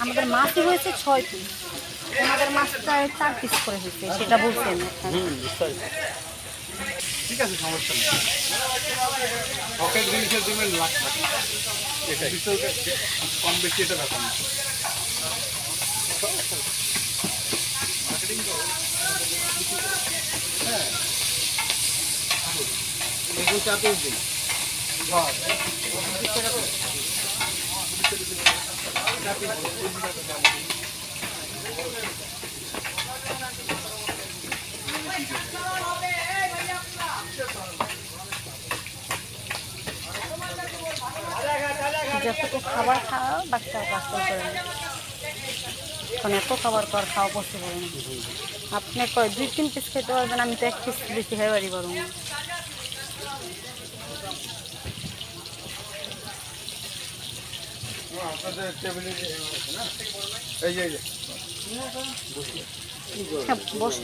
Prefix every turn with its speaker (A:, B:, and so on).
A: আমাদের মাছই হয়েছে 6 পিস, আমাদের মাছটা 4 পিস করে হয়েছে, সেটা বলছেন।
B: ঠিক আছে, সমস্যা নেই। শখের জিনিসের জন্য লাখ টাকা, এটা কম বেশি এটা ব্যাপার না। হ্যাঁ, এগুলো 4-5 দিন।
A: যতটুকু খাবার খাওয়া বাচ্চা বাচ্চা করে না, কারণ এত খাবার তো আর খাওয়া পসিবল না। আপনি 2-3 পিস খেতে পারবেন, আমি তো 1 পিস বেশি খেয়ে বাড়ি পারবো না।
B: আপনাদের টেবিলে না, এই যে
A: হ্যাঁ, বসে।